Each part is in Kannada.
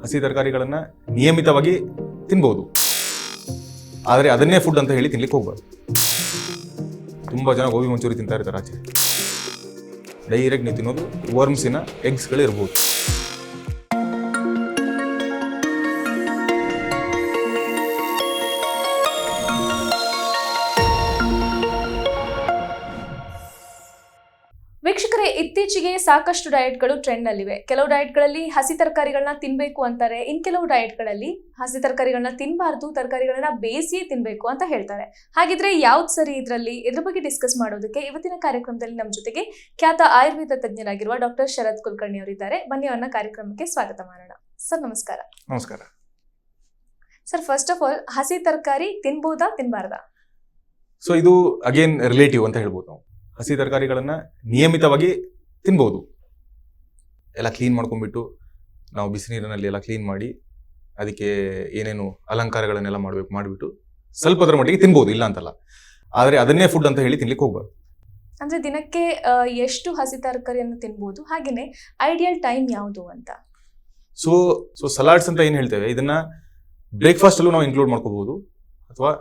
ಹಸಿ ತರಕಾರಿಗಳನ್ನ ನಿಯಮಿತವಾಗಿ ತಿನ್ಬೋದು, ಆದರೆ ಅದನ್ನೇ ಫುಡ್ ಅಂತ ಹೇಳಿ ತಿನ್ಲಿಕ್ಕೆ ಹೋಗ್ಬಾರ್ದು. ತುಂಬ ಜನ ಗೋಬಿ ಮಂಚೂರಿ ತಿಂತಾ ಇರ್ತಾರೆ ಆಚೆ. ಡೈರೆಕ್ಟ್ ನೀವು ತಿನ್ನೋದು ವರ್ಮ್ಸಿನ ಎಗ್ಸ್ಗಳು ಇರ್ಬೋದು. ವೀಕ್ಷಕರೇ, ಇತ್ತೀಚೆಗೆ ಸಾಕಷ್ಟು ಡಯಟ್ಗಳು ಟ್ರೆಂಡ್ ಅಲ್ಲಿವೆ. ಕೆಲವು ಡಯಟ್ಗಳಲ್ಲಿ ಹಸಿ ತರಕಾರಿಗಳನ್ನ ತಿನ್ಬೇಕು ಅಂತಾರೆ, ಇನ್ ಕೆಲವು ಡಯಟ್ಗಳಲ್ಲಿ ಹಸಿ ತರಕಾರಿಗಳನ್ನ ತಿನ್ಬಾರ್ದು, ತರಕಾರಿಗಳನ್ನ ಬೇಯಿಸಿ ತಿನ್ಬೇಕು ಅಂತ ಹೇಳ್ತಾರೆ. ಹಾಗಿದ್ರೆ ಯಾವ್ದು ಸರಿ ಇದ್ರ ಬಗ್ಗೆ ಡಿಸ್ಕಸ್ ಮಾಡೋದಕ್ಕೆ ಇವತ್ತಿನ ಕಾರ್ಯಕ್ರಮದಲ್ಲಿ ನಮ್ಮ ಜೊತೆಗೆ ಖ್ಯಾತ ಆಯುರ್ವೇದ ತಜ್ಞರಾಗಿರುವ ಡಾಕ್ಟರ್ ಶರತ್ ಕುಲಕರ್ಣಿ ಅವರಿದ್ದಾರೆ. ಬನ್ನಿ ಅವರನ್ನ ಕಾರ್ಯಕ್ರಮಕ್ಕೆ ಸ್ವಾಗತ ಮಾಡೋಣ. ಸರ್ ನಮಸ್ಕಾರ. ನಮಸ್ಕಾರ ಸರ್, ಫಸ್ಟ್ ಆಫ್ ಆಲ್, ಹಸಿ ತರಕಾರಿ ತಿನ್ಬೋದಾ ತಿನ್ಬಾರ್ದಾ? ಸೊ ಇದು ಅಗೇನ್ ರಿಲೇಟಿವ್ ಅಂತ ಹೇಳ್ಬೋದು. ನಾವು ಹಸಿ ತರಕಾರಿಗಳನ್ನ ನಿಯಮಿತವಾಗಿ ತಿನ್ಬೋದು. ಎಲ್ಲ ಕ್ಲೀನ್ ಮಾಡ್ಕೊಂಡ್ಬಿಟ್ಟು ನಾವು ಬಿಸಿ ನೀರಿನಲ್ಲಿ ಎಲ್ಲ ಕ್ಲೀನ್ ಮಾಡಿ ಅದಕ್ಕೆ ಏನೇನು ಅಲಂಕಾರಗಳನ್ನೆಲ್ಲ ಮಾಡಿಬಿಟ್ಟು ಸ್ವಲ್ಪದರ ಮಟ್ಟಿಗೆ ತಿನ್ಬೋದು, ಇಲ್ಲ ಅಂತಲ್ಲ. ಆದರೆ ಅದನ್ನೇ ಫುಡ್ ಅಂತ ಹೇಳಿ ತಿನ್ಲಿಕ್ಕೆ ಹೋಗ್ಬಾರ್ದು. ಅಂದ್ರೆ ದಿನಕ್ಕೆ ಎಷ್ಟು ಹಸಿ ತರಕಾರಿಯನ್ನು ತಿನ್ಬೋದು, ಹಾಗೇನೆ ಐಡಿಯಲ್ ಟೈಮ್ ಯಾವುದು ಅಂತ? ಸೊ ಸಲಾಡ್ಸ್ ಅಂತ ಏನು ಹೇಳ್ತೇವೆ, ಇದನ್ನ ಬ್ರೇಕ್ಫಾಸ್ಟ್ ಅಲ್ಲೂ ನಾವು ಇನ್ಕ್ಲೂಡ್ ಮಾಡ್ಕೋಬಹುದು, ಅಥವಾ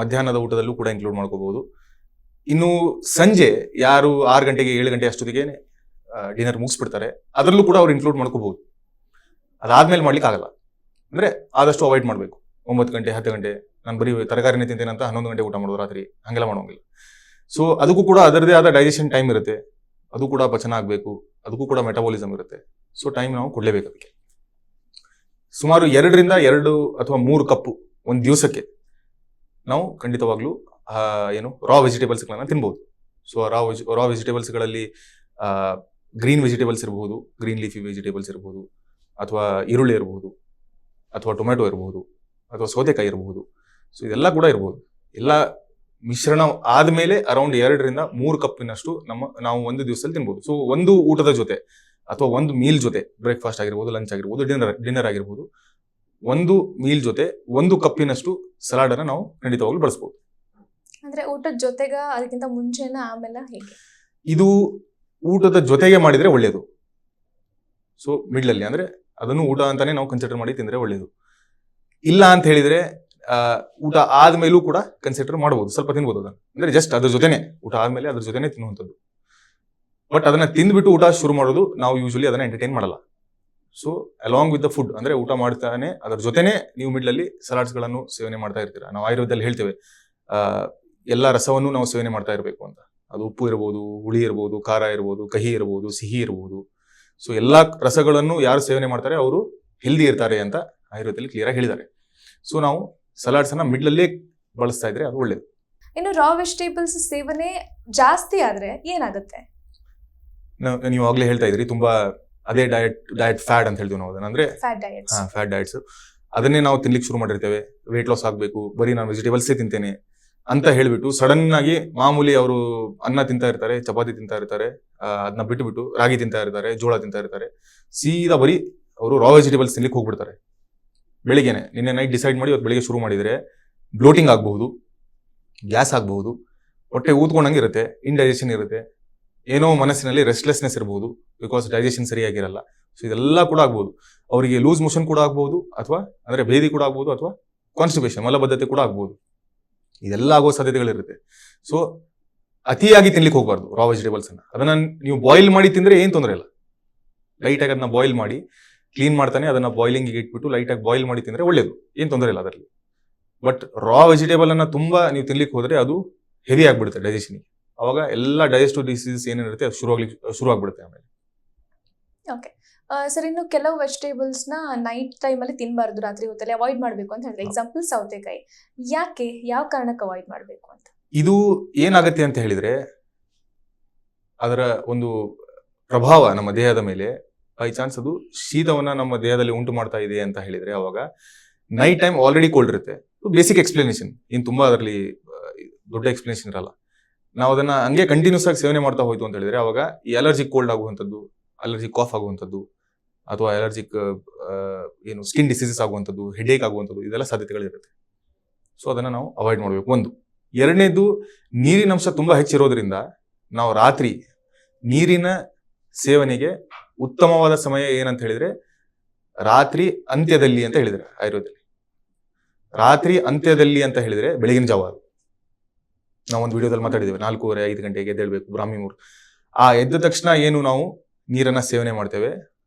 ಮಧ್ಯಾಹ್ನದ ಊಟದಲ್ಲೂ ಕೂಡ ಇನ್ಕ್ಲೂಡ್ ಮಾಡ್ಕೋಬಹುದು. ಇನ್ನು ಸಂಜೆ ಯಾರು 6 ಗಂಟೆಗೆ 7 ಗಂಟೆ ಅಷ್ಟೊತ್ತಿಗೆ ಡಿನ್ನರ್ ಮುಗಿಸ್ಬಿಡ್ತಾರೆ, ಅದರಲ್ಲೂ ಕೂಡ ಅವ್ರು ಇನ್ಕ್ಲೂಡ್ ಮಾಡ್ಕೋಬಹುದು. ಅದಾದ್ಮೇಲೆ ಮಾಡ್ಲಿಕ್ಕೆ ಆಗಲ್ಲ. ಅಂದ್ರೆ ಆದಷ್ಟು ಅವಾಯ್ಡ್ ಮಾಡಬೇಕು. 9 ಗಂಟೆ 10 ಗಂಟೆ ನಾನು ಬರೀ ತರಕಾರಿನೇ ತಿಂತೇನೆ ಅಂತ 11 ಗಂಟೆ ಊಟ ಮಾಡೋದು ರಾತ್ರಿ, ಹಂಗೆಲ್ಲ ಮಾಡೋಂಗಿಲ್ಲ. ಸೊ ಅದಕ್ಕೂ ಕೂಡ ಅದರದೇ ಆದ ಡೈಜೆಷನ್ ಟೈಮ್ ಇರುತ್ತೆ, ಅದು ಕೂಡ ಪಚನ ಆಗಬೇಕು, ಅದಕ್ಕೂ ಕೂಡ ಮೆಟಬಾಲಿಸಮ್ ಇರುತ್ತೆ. ಸೊ ಟೈಮ್ ನಾವು ಕೊಡಲೇಬೇಕು ಅದಕ್ಕೆ. ಸುಮಾರು 2 ಅಥವಾ 3 ಕಪ್ಪು ಒಂದು ದಿವಸಕ್ಕೆ ನಾವು ಖಂಡಿತವಾಗ್ಲೂ ರಾ ವೆಜಿಟೇಬಲ್ಸ್ಗಳನ್ನ ತಿನ್ಬೋದು. ಸೊ ರಾ ವೆಜಿಟೇಬಲ್ಸ್ಗಳಲ್ಲಿ ಗ್ರೀನ್ ವೆಜಿಟೇಬಲ್ಸ್ ಇರಬಹುದು, ಗ್ರೀನ್ ಲೀಫಿ ವೆಜಿಟೇಬಲ್ಸ್ ಇರಬಹುದು, ಅಥವಾ ಈರುಳ್ಳಿ ಇರಬಹುದು, ಅಥವಾ ಟೊಮೆಟೊ ಇರಬಹುದು, ಅಥವಾ ಸೌತೆಕಾಯಿ ಇರಬಹುದು. ಸೊ ಇದೆಲ್ಲ ಕೂಡ ಇರ್ಬೋದು. ಎಲ್ಲ ಮಿಶ್ರಣ ಆದ್ಮೇಲೆ ಅರೌಂಡ್ 2 ಕಪ್ಪಿನಷ್ಟು ನಾವು ಒಂದು ದಿವಸದಲ್ಲಿ ತಿನ್ಬೋದು. ಸೊ ಒಂದು ಊಟದ ಜೊತೆ ಅಥವಾ ಒಂದು ಮೀಲ್ ಜೊತೆ, ಬ್ರೇಕ್ಫಾಸ್ಟ್ ಆಗಿರ್ಬೋದು, ಲಂಚ್ ಆಗಿರ್ಬೋದು, ಡಿನ್ನರ್ ಆಗಿರ್ಬೋದು, ಒಂದು ಮೀಲ್ ಜೊತೆ 1 ಕಪ್ಪಿನಷ್ಟು ಸಲಾಡ್ ಅನ್ನ ನಾವು ಖಂಡಿತವಾಗ್ಲೂ ಬಳಸ್ಬೋದು. ಅಂದ್ರೆ ಊಟದ ಜೊತೆಗ ಅದಕ್ಕಿಂತ ಮುಂಚೆನ ಆಮೇಲೆ ಹೇಗೆ? ಇದು ಊಟದ ಜೊತೆಗೆ ಮಾಡಿದ್ರೆ ಒಳ್ಳೇದು. ಸೊ ಮಿಡ್ಲಲ್ಲಿ ಅಂದ್ರೆ ಅದನ್ನು ಊಟ ಅಂತಾನೆ ನಾವು ಕನ್ಸಿಡರ್ ಮಾಡಿ ತಿಂದ್ರೆ ಒಳ್ಳೇದು. ಇಲ್ಲ ಅಂತ ಹೇಳಿದ್ರೆ ಊಟ ಆದ್ಮೇಲೂ ಕೂಡ ಕನ್ಸಿಡರ್ ಮಾಡಬಹುದು, ಸ್ವಲ್ಪ ತಿನ್ಬೋದು ಅದನ್ನ. ಅಂದ್ರೆ ಜಸ್ಟ್ ಅದ್ರ ಜೊತೆನೆ, ಊಟ ಆದ್ಮೇಲೆ ಅದ್ರ ಜೊತೆನೆ ತಿನ್ನುವಂಥದ್ದು. ಬಟ್ ಅದನ್ನ ತಿಂದ್ಬಿಟ್ಟು ಊಟ ಶುರು ಮಾಡೋದು ನಾವು ಯೂಶಲಿ ಅದನ್ನ ಎಂಟರ್ಟೈನ್ ಮಾಡಲ್ಲ. So along with the food, ಅಂದ್ರೆ ಊಟ ಮಾಡ್ತಾನೆ ಅದ್ರ ಜೊತೆನೆ ನೀವು ಮಿಡ್ಲಲ್ಲಿ ಸಲಾಡ್ಸ್ ಗಳನ್ನು ಸೇವನೆ ಮಾಡ್ತಾ ಇರ್ತೀರಾ. ನಾವು ಆಯುರ್ವೇದದಲ್ಲಿ ಹೇಳ್ತೇವೆ ಎಲ್ಲ ರಸವನ್ನು ನಾವು ಸೇವನೆ ಮಾಡ್ತಾ ಇರಬೇಕು ಅಂತ. ಅದು ಉಪ್ಪು ಇರ್ಬೋದು, ಹುಳಿ ಇರ್ಬೋದು, ಖಾರ ಇರ್ಬೋದು, ಕಹಿ ಇರ್ಬೋದು, ಸಿಹಿ ಇರ್ಬೋದು. ಸೊ ಎಲ್ಲಾ ರಸಗಳನ್ನು ಯಾರು ಸೇವನೆ ಮಾಡ್ತಾರೆ ಅವರು ಹೆಲ್ದಿ ಇರ್ತಾರೆ ಅಂತ ಆಯುರ್ವೇದದಲ್ಲಿ ಕ್ಲಿಯರ್ ಆಗಿ ಹೇಳಿದ್ದಾರೆ. ಸೊ ನಾವು ಸಲಾಡ್ಸ್ ಅನ್ನ ಮಿಡ್ಲಲ್ಲೇ ಬಳಸ್ತಾ ಇದ್ರೆ ಅದು ಒಳ್ಳೇದು. ಇನ್ನು ರಾ ವೆಜಿಟೇಬಲ್ಸ್ ಸೇವನೆ ಜಾಸ್ತಿ ಆದ್ರೆ ಏನಾಗುತ್ತೆ? ನೀವು ಆಗ್ಲೇ ಹೇಳ್ತಾ ಇದ್ರಿ, ತುಂಬಾ ಅದೇ ಡಯಟ್ ಫ್ಯಾಡ್ ಅಂತ ಹೇಳ್ತೀವಿ ನಾವು ಅದನ್ನ. ಅಂದ್ರೆ ಫ್ಯಾಟ್ ಡಯಟ್ಸ್, ಅದನ್ನೇ ನಾವು ತಿನ್ಲಿಕ್ಕೆ ಶುರು ಮಾಡಿರ್ತೇವೆ. ವೇಟ್ ಲಾಸ್ ಆಗ್ಬೇಕು, ಬರೀ ನಾನು ವೆಜಿಟೇಬಲ್ಸೇ ತಿಂತೇನೆ ಅಂತ ಹೇಳ್ಬಿಟ್ಟು ಸಡನ್ ಆಗಿ ಮಾಮೂಲಿ ಅವರು ಅನ್ನ ತಿಂತಾ ಇರ್ತಾರೆ, ಚಪಾತಿ ತಿಂತಾ ಇರ್ತಾರೆ, ಅದನ್ನ ಬಿಟ್ಟು ರಾಗಿ ತಿಂತಾ ಇರ್ತಾರೆ, ಜೋಳ ತಿಂತಾ ಇರ್ತಾರೆ. ಸೀದಾ ಬರೀ ಅವರು ರಾ ವೆಜಿಟೇಬಲ್ಸ್ ತಿನ್ಲಿಕ್ಕೆ ಹೋಗ್ಬಿಡ್ತಾರೆ. ಬೆಳಿಗ್ಗೆನೆ ನಿನ್ನೆ ನೈಟ್ ಡಿಸೈಡ್ ಮಾಡಿ ಇವತ್ತು ಬೆಳಿಗ್ಗೆ ಶುರು ಮಾಡಿದ್ರೆ ಬ್ಲೋಟಿಂಗ್ ಆಗಬಹುದು, ಗ್ಯಾಸ್ ಆಗಬಹುದು, ಹೊಟ್ಟೆ ಊದ್ಕೊಂಡಂಗೆ ಇರುತ್ತೆ, ಇಂಡೈಜೆಷನ್ ಇರುತ್ತೆ, ಏನೋ ಮನಸ್ಸಿನಲ್ಲಿ ರೆಸ್ಟ್ಲೆಸ್ನೆಸ್ ಇರಬಹುದು, ಬಿಕಾಸ್ ಡೈಜೆಷನ್ ಸರಿಯಾಗಿರಲ್ಲ. ಸೊ ಇದೆಲ್ಲ ಕೂಡ ಆಗ್ಬಹುದು. ಅವರಿಗೆ ಲೂಸ್ ಮೋಷನ್ ಕೂಡ ಆಗ್ಬಹುದು, ಅಥವಾ ಅಂದ್ರೆ ಭೇದಿ ಕೂಡ ಆಗ್ಬಹುದು, ಅಥವಾ ಕಾನ್ಸ್ಟಿಪೇಷನ್ ಮಲಬದ್ಧತೆ ಕೂಡ ಆಗ್ಬಹುದು. ಇದೆಲ್ಲ ಆಗೋ ಸಾಧ್ಯತೆಗಳಿರುತ್ತೆ. ಸೊ ಅತಿಯಾಗಿ ತಿನ್ಲಿಕ್ಕೆ ಹೋಗ್ಬಾರ್ದು ರಾ ವೆಜಿಟೇಬಲ್ಸ್ ಅನ್ನ. ಅದನ್ನ ನೀವು ಬಾಯ್ಲ್ ಮಾಡಿ ತಿಂದ್ರೆ ಏನ್ ತೊಂದರೆ ಇಲ್ಲ. ಲೈಟ್ ಆಗಿ ಅದನ್ನ ಬಾಯ್ಲ್ ಮಾಡಿ ಕ್ಲೀನ್ ಮಾಡ್ತಾನೆ ಅದನ್ನ ಬಾಯ್ಲಿಂಗ್ ಇಟ್ಬಿಟ್ಟು ಲೈಟ್ ಆಗಿ ಬಾಯ್ಲ್ ಮಾಡಿ ತಿಂದ್ರೆ ಒಳ್ಳೇದು, ಏನ್ ತೊಂದರೆ ಇಲ್ಲ ಅದರಲ್ಲಿ. ಬಟ್ ರಾ ವೆಜಿಟೇಬಲ್ ಅನ್ನ ತುಂಬಾ ನೀವು ತಿನ್ಲಿಕ್ಕೆ ಹೋದ್ರೆ ಅದು ಹೆವಿ ಆಗ್ಬಿಡುತ್ತೆ ಡೈಜೆಷನ್. ಅವಾಗ ಎಲ್ಲ ಡೈಜೆಸ್ಟಿವ್ ಡಿಸೀಸ್ ಏನಿರುತ್ತೆ ಅದು ಶುರು ಆಗ್ಬಿಡುತ್ತೆ ಆಮೇಲೆ. ಓಕೆ ಸರ್, ಇನ್ನು ಕೆಲವು ವೆಜಿಟೇಬಲ್ಸ್ ನ ನೈಟ್ ಟೈಮ್ ಅಲ್ಲಿ ತಿನ್ಬಾರ್ದು, ರಾತ್ರಿ ಹೊತ್ತಲ್ಲಿ ಅವಾಯ್ಡ್ ಮಾಡ್ಬೇಕು ಅಂತ ಹೇಳಿದ್ರೆ, ಎಕ್ಸಾಂಪಲ್ ಸೌತೆಕಾಯಿ. ಯಾಕೆ, ಯಾವ ಕಾರಣಕ್ಕೆ ಅವಾಯ್ಡ್ ಮಾಡ್ಬೇಕು ಅಂತ? ಇದು ಏನಾಗತ್ತೆ ಅಂತ ಹೇಳಿದ್ರೆ, ಅದರ ಒಂದು ಪ್ರಭಾವ ನಮ್ಮ ದೇಹದ ಮೇಲೆ ಬೈ ಚಾನ್ಸ್ ಅದು ಶೀತವನ್ನ ನಮ್ಮ ದೇಹದಲ್ಲಿ ಉಂಟು ಮಾಡ್ತಾ ಇದೆ ಅಂತ ಹೇಳಿದ್ರೆ, ಅವಾಗ ನೈಟ್ ಟೈಮ್ ಆಲ್ರೆಡಿ ಕೋಲ್ಡ್ ಇರುತ್ತೆ. ಬೇಸಿಕ್ ಎಕ್ಸ್ಪ್ಲನೇಷನ್, ಏನ್ ತುಂಬಾ ಅದರಲ್ಲಿ ದೊಡ್ಡ ಎಕ್ಸ್ಪ್ಲನೇಷನ್ ಇರಲ್ಲ. ನಾವು ಅದನ್ನ ಹಂಗೆ ಕಂಟಿನ್ಯೂಸ್ ಆಗಿ ಸೇವನೆ ಮಾಡ್ತಾ ಹೋಯ್ತು ಅಂತ ಹೇಳಿದ್ರೆ, ಅವಾಗ ಈ ಅಲರ್ಜಿಕ್ ಕೋಲ್ಡ್ ಆಗುವಂಥದ್ದು, ಅಲರ್ಜಿಕ್ ಕಾಫ್ ಆಗುವಂಥದ್ದು, ಅಥವಾ ಅಲರ್ಜಿಕ್ ಸ್ಕಿನ್ ಡಿಸೀಸಸ್ ಆಗುವಂಥದ್ದು, ಹೆಡೇಕ್ ಆಗುವಂಥದ್ದು, ಇದೆಲ್ಲ ಸಾಧ್ಯತೆಗಳಿರುತ್ತೆ. ಸೊ ಅದನ್ನ ನಾವು ಅವಾಯ್ಡ್ ಮಾಡಬೇಕು. ಒಂದು. ಎರಡನೇದು, ನೀರಿನ ಅಂಶ ತುಂಬಾ ಹೆಚ್ಚಿರೋದ್ರಿಂದ ನಾವು ರಾತ್ರಿ ನೀರಿನ ಸೇವನೆಗೆ ಉತ್ತಮವಾದ ಸಮಯ ಏನಂತ ಹೇಳಿದ್ರೆ ರಾತ್ರಿ ಅಂತ್ಯದಲ್ಲಿ ಅಂತ ಹೇಳಿದ್ರೆ ಆಯುರ್ವೇದದಲ್ಲಿ. ರಾತ್ರಿ ಅಂತ್ಯದಲ್ಲಿ ಅಂತ ಹೇಳಿದ್ರೆ ಬೆಳಗಿನ ಜಾವ. ಅದು ನಾವೊಂದು ವಿಡಿಯೋದಲ್ಲಿ ಮಾತಾಡಿದ್ದೇವೆ, 4:30-5 ಗಂಟೆಗೆ ಎದ್ದೇಳ್ಬೇಕು ಬ್ರಾಹ್ಮಿ ಮುಹೂರ್ತ. ಆ ಎದ್ದ ತಕ್ಷಣ ಏನು ನಾವು ನೀರನ್ನ ಸೇವನೆ ಮಾಡ್ತೇವೆ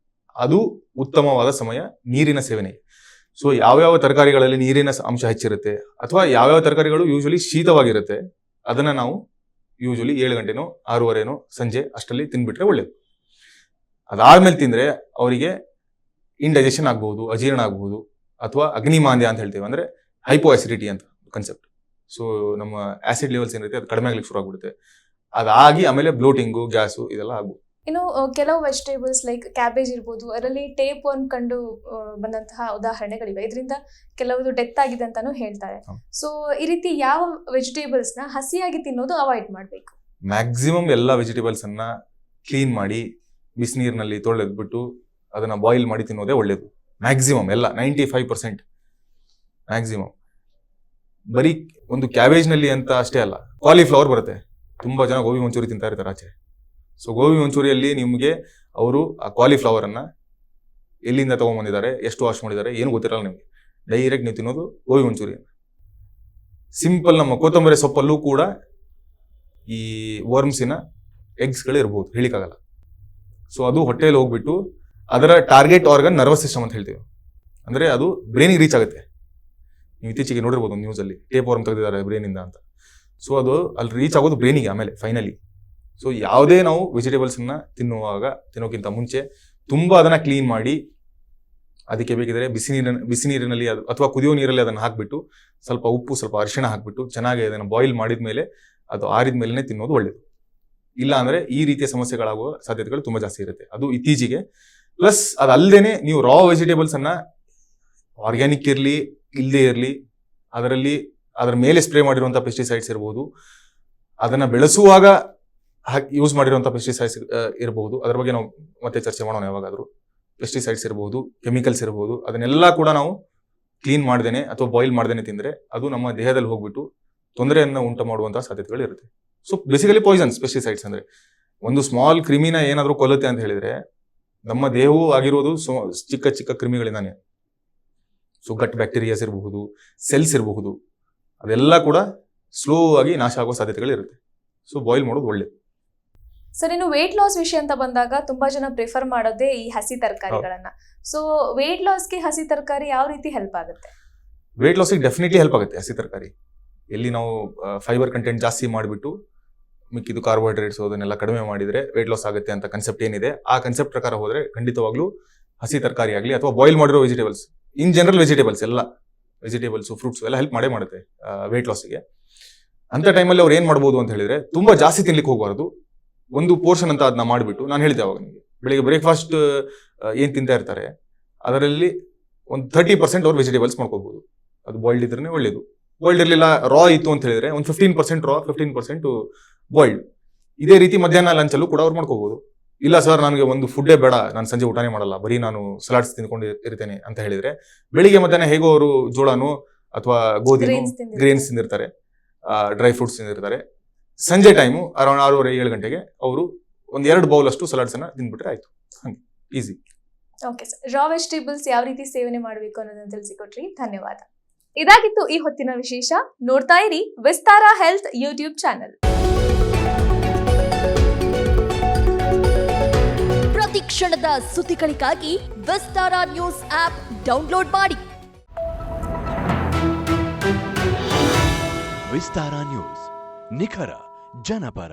ಅದು ಉತ್ತಮವಾದ ಸಮಯ ನೀರಿನ ಸೇವನೆಗೆ. ಸೊ ಯಾವ್ಯಾವ ತರಕಾರಿಗಳಲ್ಲಿ ನೀರಿನ ಅಂಶ ಹೆಚ್ಚಿರುತ್ತೆ ಅಥವಾ ಯಾವ್ಯಾವ ತರಕಾರಿಗಳು ಯೂಶಲಿ ಶೀತವಾಗಿರುತ್ತೆ ಅದನ್ನ ನಾವು ಯೂಶಲಿ 7 ಗಂಟೆನೋ 6:30ನೋ ಸಂಜೆ ಅಷ್ಟರಲ್ಲಿ ತಿನ್ಬಿಟ್ರೆ ಒಳ್ಳೇದು. ಅದಾದ್ಮೇಲೆ ತಿಂದ್ರೆ ಅವರಿಗೆ ಇಂಡೈಜೆಷನ್ ಆಗ್ಬಹುದು, ಅಜೀರ್ಣ ಆಗ್ಬಹುದು, ಅಥವಾ ಅಗ್ನಿಮಾಂದ್ಯ ಅಂತ ಹೇಳ್ತೇವೆ, ಅಂದ್ರೆ ಹೈಪೋ ಆಸಿಡಿಟಿ ಅಂತ ಕನ್ಸೆಪ್ಟ್. ಸೊ ನಮ್ಮ ಆಸಿಡ್ ಲೆವೆಲ್ಸ್ ಏನಿರುತ್ತೆ ಅದು ಕಡಿಮೆ ಆಗ್ಲಿಕ್ಕೆ ಶುರು ಆಗ್ಬಿಡುತ್ತೆ. ಅದಾಗಿ ಆಮೇಲೆ ಬ್ಲೋಟಿಂಗು, ಗ್ಯಾಸು ಇದೆಲ್ಲ ಆಗ್ಬೋದು. ಇನ್ನು ಕೆಲವು ವೆಜಿಟೇಬಲ್ಸ್ ಲೈಕ್ ಕ್ಯಾಬೇಜ್ ಇರ್ಬೋದು, ಅದರಲ್ಲಿ ಟೇಪ್ ಒನ್ ಕಂಡು ಬಂದಂತಹ ಉದಾಹರಣೆಗಳಿವೆ. ಇದರಿಂದ ಕೆಲವರು ಡೆತ್ ಆಗಿದೆ ಅಂತಾನು ಹೇಳ್ತಾರೆ. ಸೊ ಈ ರೀತಿ ಯಾವ ವೆಜಿಟೇಬಲ್ಸ್ ನ ಹಸಿಯಾಗಿ ತಿನ್ನೋದು ಅವಾಯ್ಡ್ ಮಾಡಬೇಕು? ಮ್ಯಾಕ್ಸಿಮಮ್ ಎಲ್ಲ ವೆಜಿಟೇಬಲ್ಸ್ ಅನ್ನ ಕ್ಲೀನ್ ಮಾಡಿ ಬಿಸಿನೀರಿನಲ್ಲಿ ತೊಳೆದ್ಬಿಟ್ಟು ಅದನ್ನ ಬಾಯ್ಲ್ ಮಾಡಿ ತಿನ್ನೋದೇ ಒಳ್ಳೇದು. ಮ್ಯಾಕ್ಸಿಮಮ್ ಎಲ್ಲ 95% ಮ್ಯಾಕ್ಸಿಮಮ್. ಬರೀ ಒಂದು ಕ್ಯಾಬೇಜ್ ನಲ್ಲಿ ಅಂತ ಅಷ್ಟೇ ಅಲ್ಲ, ಕಾಲಿಫ್ಲವರ್ ಬರುತ್ತೆ. ತುಂಬಾ ಜನ ಗೋಬಿ ಮಂಚೂರಿ ತಿಂತಾ ಇರ್ತಾರೆ ಆಚೆ. ಸೊ ಗೋಬಿ ಮಂಚೂರಿಯಲ್ಲಿ ನಿಮಗೆ ಅವರು ಆ ಕಾಲಿಫ್ಲವರ್ ಅನ್ನ ಎಲ್ಲಿಂದ ತಗೊಂಡ್ಬಂದಿದ್ದಾರೆ, ಎಷ್ಟು ವಾಶ್ ಮಾಡಿದ್ದಾರೆ ಏನು ಗೊತ್ತಿರಲ್ಲ ನಿಮಗೆ. ಡೈರೆಕ್ಟ್ ನೀವು ತಿನ್ನೋದು ಗೋಬಿ ಮಂಚೂರಿ. ಸಿಂಪಲ್ ನಮ್ಮ ಕೊತ್ತಂಬರಿ ಸೊಪ್ಪಲ್ಲೂ ಕೂಡ ಈ ವರ್ಮ್ಸಿನ ಎಗ್ಸ್ಗಳು ಇರ್ಬೋದು, ಹೇಳಿಕ್ಕಾಗಲ್ಲ. ಸೊ ಅದು ಹೊಟ್ಟೆಯಲ್ಲಿ ಹೋಗ್ಬಿಟ್ಟು ಅದರ ಟಾರ್ಗೆಟ್ ಆರ್ಗನ್ ನರ್ವಸ್ ಸಿಸ್ಟಮ್ ಅಂತ ಹೇಳ್ತೀವಿ, ಅಂದ್ರೆ ಅದು ಬ್ರೈನಿಗೆ ರೀಚ್ ಆಗುತ್ತೆ. ನೀವು ಇತ್ತೀಚೆಗೆ ನೋಡಿರ್ಬೋದು ಒಂದು ನ್ಯೂಸಲ್ಲಿ ಟೇಪ್ ವರ್ಮ್ ತೆಗೆದಿದ್ದಾರೆ ಬ್ರೈನಿಂದ ಅಂತ. ಸೊ ಅದು ಅಲ್ಲಿ ರೀಚ್ ಆಗೋದು ಬ್ರೈನಿಗೆ ಆಮೇಲೆ ಫೈನಲಿ. ಸೊ ಯಾವುದೇ ನಾವು ವೆಜಿಟೇಬಲ್ಸ್ ಅನ್ನ ತಿನ್ನೋಕ್ಕಿಂತ ಮುಂಚೆ ತುಂಬಾ ಅದನ್ನ ಕ್ಲೀನ್ ಮಾಡಿ ಅದಕ್ಕೆ ಬೇಕಿದ್ರೆ ಬಿಸಿ ನೀರಿನಲ್ಲಿ ಅಥವಾ ಕುದಿಯೋ ನೀರಲ್ಲಿ ಅದನ್ನ ಹಾಕ್ಬಿಟ್ಟು ಸ್ವಲ್ಪ ಉಪ್ಪು ಸ್ವಲ್ಪ ಅರಿಶಿಣ ಹಾಕ್ಬಿಟ್ಟು ಚೆನ್ನಾಗಿ ಅದನ್ನ ಬಾಯ್ಲ್ ಮಾಡಿದ್ಮೇಲೆ ಅದು ಆರಿದ ಮೇಲೆನೆ ತಿನ್ನೋದು ಒಳ್ಳೇದು. ಇಲ್ಲ ಅಂದ್ರೆ ಈ ರೀತಿಯ ಸಮಸ್ಯೆಗಳಾಗುವ ಸಾಧ್ಯತೆಗಳು ತುಂಬಾ ಜಾಸ್ತಿ ಇರುತ್ತೆ. ಅದು ಇತ್ತೀಚೆಗೆ. ಪ್ಲಸ್ ಅದಲ್ಲದೇನೆ ನೀವು ರಾ ವೆಜಿಟೇಬಲ್ಸ್ ಅನ್ನ ಆರ್ಗ್ಯಾನಿಕ್ ಇರಲಿ ಇಲ್ಲದೆ ಇರಲಿ ಅದರ ಮೇಲೆ ಸ್ಪ್ರೇ ಮಾಡಿರುವಂತಹ ಪೆಸ್ಟಿಸೈಡ್ಸ್ ಇರಬಹುದು, ಅದನ್ನ ಬೆಳೆಸುವಾಗ ಯೂಸ್ ಮಾಡಿರುವಂತಹ ಪೆಸ್ಟಿಸೈಡ್ಸ್ ಇರಬಹುದು. ಅದರ ಬಗ್ಗೆ ನಾವು ಮತ್ತೆ ಚರ್ಚೆ ಮಾಡೋಣ ಯಾವಾಗಾದ್ರೂ. ಪೆಸ್ಟಿಸೈಡ್ಸ್ ಇರಬಹುದು, ಕೆಮಿಕಲ್ಸ್ ಇರಬಹುದು, ಅದನ್ನೆಲ್ಲ ಕೂಡ ನಾವು ಕ್ಲೀನ್ ಮಾಡ್ದೇನೆ ಅಥವಾ ಬಾಯ್ಲ್ ಮಾಡ್ದೇನೆ ತಿಂದ್ರೆ ಅದು ನಮ್ಮ ದೇಹದಲ್ಲಿ ಹೋಗ್ಬಿಟ್ಟು ತೊಂದರೆಯನ್ನ ಉಂಟು ಮಾಡುವಂತಹ ಸಾಧ್ಯತೆಗಳು ಇರುತ್ತೆ. ಸೊ ಬೇಸಿಕಲಿ ಪಾಯ್ಸನ್ಸ್ ಪೆಸ್ಟಿಸೈಡ್ಸ್ ಅಂದ್ರೆ ಒಂದು ಸ್ಮಾಲ್ ಕ್ರಿಮಿನ ಏನಾದ್ರೂ ಕೊಲ್ಲುತ್ತೆ ಅಂತ ಹೇಳಿದ್ರೆ ನಮ್ಮ ದೇಹವೂ ಆಗಿರೋದು ಚಿಕ್ಕ ಚಿಕ್ಕ ಕ್ರಿಮಿಗಳಿಂದಾನೆ. ಸೊ ಗಟ್ ಬ್ಯಾಕ್ಟೀರಿಯಾಸ್ ಇರಬಹುದು, ಸೆಲ್ಸ್ ಇರಬಹುದು, ಅದೆಲ್ಲ ಕೂಡ ಸ್ಲೋ ಆಗಿ ನಾಶ ಆಗುವ ಸಾಧ್ಯತೆಗಳು ಇರುತ್ತೆ. ಸೊ ಬಾಯ್ಲ್ ಮಾಡೋದು ಒಳ್ಳೇದು. ಸರ್, ಇನ್ನು ವೇಟ್ ಲಾಸ್ ವಿಷಯ ಅಂತ ಬಂದಾಗ ತುಂಬಾ ಜನ ಪ್ರಿಫರ್ ಮಾಡೋದೇ ಈ ಹಸಿ ತರಕಾರಿಗಳನ್ನ. ಸೊ ವೇಟ್ ಲಾಸ್ಗೆ ಹಸಿ ತರಕಾರಿ ಯಾವ ರೀತಿ ಹೆಲ್ಪ್ ಆಗುತ್ತೆ? ವೇಟ್ ಲಾಸ್ಗೆ ಡೆಫಿನೆಟ್ಲಿ ಹೆಲ್ಪ್ ಆಗುತ್ತೆ ಹಸಿ ತರಕಾರಿ. ಎಲ್ಲಿ ನಾವು ಫೈಬರ್ ಕಂಟೆಂಟ್ ಜಾಸ್ತಿ ಮಾಡಿಬಿಟ್ಟು ಮಿಕ್ಕಿದು ಕಾರ್ಬೋಹೈಡ್ರೇಟ್ಸ್ ಅದನ್ನೆಲ್ಲ ಕಡಿಮೆ ಮಾಡಿದ್ರೆ ವೇಟ್ ಲಾಸ್ ಆಗುತ್ತೆ ಅಂತ ಕನ್ಸೆಪ್ಟ್ ಏನಿದೆ, ಆ ಕನ್ಸೆಪ್ಟ್ ಪ್ರಕಾರ ಹೋದ್ರೆ ಖಂಡಿತವಾಗ್ಲೂ ಹಸಿ ತರಕಾರಿ ಆಗಲಿ ಅಥವಾ ಬಾಯ್ಲ್ ಮಾಡಿರೋ ವೆಜಿಟೇಬಲ್ಸ್, ಇನ್ ಜನರಲ್ ವೆಜಿಟೇಬಲ್ಸ್ ಎಲ್ಲ ವೆಜಿಟೇಬಲ್ಸ್ ಫ್ರೂಟ್ಸ್ ಎಲ್ಲ ಹೆಲ್ಪ್ ಮಾಡೇ ಮಾಡುತ್ತೆ ವೇಟ್ ಲಾಸ್ಗೆ. ಅಂತ ಟೈಮಲ್ಲಿ ಅವ್ರು ಏನ್ ಮಾಡ್ಬೋದು ಅಂತ ಹೇಳಿದ್ರೆ ತುಂಬಾ ಜಾಸ್ತಿ ತಿನ್ಲಿಕ್ಕೆ ಹೋಗಬಾರ್ದು. ಒಂದು ಪೋರ್ಷನ್ ಅಂತ ಅದನ್ನ ಮಾಡಿಬಿಟ್ಟು, ನಾನು ಹೇಳಿದೆ ಅವಾಗ ನಿಮಗೆ ಬೆಳಿಗ್ಗೆ ಬ್ರೇಕ್ಫಾಸ್ಟ್ ಏನ್ ತಿಂತಾ ಇರ್ತಾರೆ ಅದರಲ್ಲಿ ಒಂದು 30% ಅವ್ರು ವೆಜಿಟೇಬಲ್ಸ್ ಮಾಡ್ಕೋಬಹುದು. ಅದು ಬಾಯ್ಲ್ಡ್ ಇದ್ರೆ ಒಳ್ಳೇದು. ಬಾಯ್ಲ್ಡ್ ಇರಲಿಲ್ಲ, ರಾ ಇತ್ತು ಅಂತ ಹೇಳಿದ್ರೆ ಒಂದು 15% ರಾ, 15% ಬಾಯ್ಲ್ಡ್. ಇದೇ ರೀತಿ ಮಧ್ಯಾಹ್ನ ಲಂಚಲ್ಲೂ ಕೂಡ ಅವ್ರು ಮಾಡ್ಕೋಬಹುದು. ಇಲ್ಲ ಸರ್ ನನಗೆ ಒಂದು ಫುಡ್ಡೇ ಬೇಡ, ನಾನು ಸಂಜೆ ಊಟನೇ ಮಾಡಲ್ಲ, ಬರೀ ನಾನು ಸಲಾಡ್ಸ್ ತಿನ್ಕೊಂಡು ಇರ್ತೇನೆ ಅಂತ ಹೇಳಿದ್ರೆ ಬೆಳಿಗ್ಗೆ ಮಧ್ಯಾಹ್ನ ಹೇಗೋ ಅವರು ಜೋಳನೋ ಅಥವಾ ಗೋಧಿನೋ ಗ್ರೇನ್ಸ್ ತಿಂದಿರ್ತಾರೆ, ಡ್ರೈ ಫ್ರೂಟ್ಸ್ ತಿಂದಿರ್ತಾರೆ. ಸಂಜೆ ಟೈಮು ಅರೌಂಡ್ 6:30-7 ಗಂಟೆಗೆ ಅವರು ಒಂದು 2 ಬೌಲ್ ಅಷ್ಟು ಸಲಾಡ್ಸ್ ಅನ್ನ ತಿಂದ್ಬಿಟ್ರೆ ಆಯ್ತು. ಹಂಗೆ easy. Okay sir, raw vegetables ಯಾವ ರೀತಿ ಸೇವನೆ ಮಾಡಬೇಕು ಅನ್ನೋದನ್ನ ತಿಳಿಸಿಕೊಟ್ರಿ, ಧನ್ಯವಾದ. ಇದಾಗಿತ್ತು ಈ ಹೊತ್ತಿನ ವಿಶೇಷ. ನೋಡ್ತಾ ಇರಿ ವಿಸ್ತಾರ ಹೆಲ್ತ್ ಯೂಟ್ಯೂಬ್ ಚಾನೆಲ್. ಪ್ರತಿ ಕ್ಷಣದ ಸುದ್ದಿಗಳಿಗಾಗಿ ವಿಸ್ತಾರ ನ್ಯೂಸ್ ಆಪ್ ಡೌನ್ಲೋಡ್ ಮಾಡಿ. ವಿಸ್ತಾರ ನ್ಯೂಸ್, ನಿಖರ ಜನಪರ.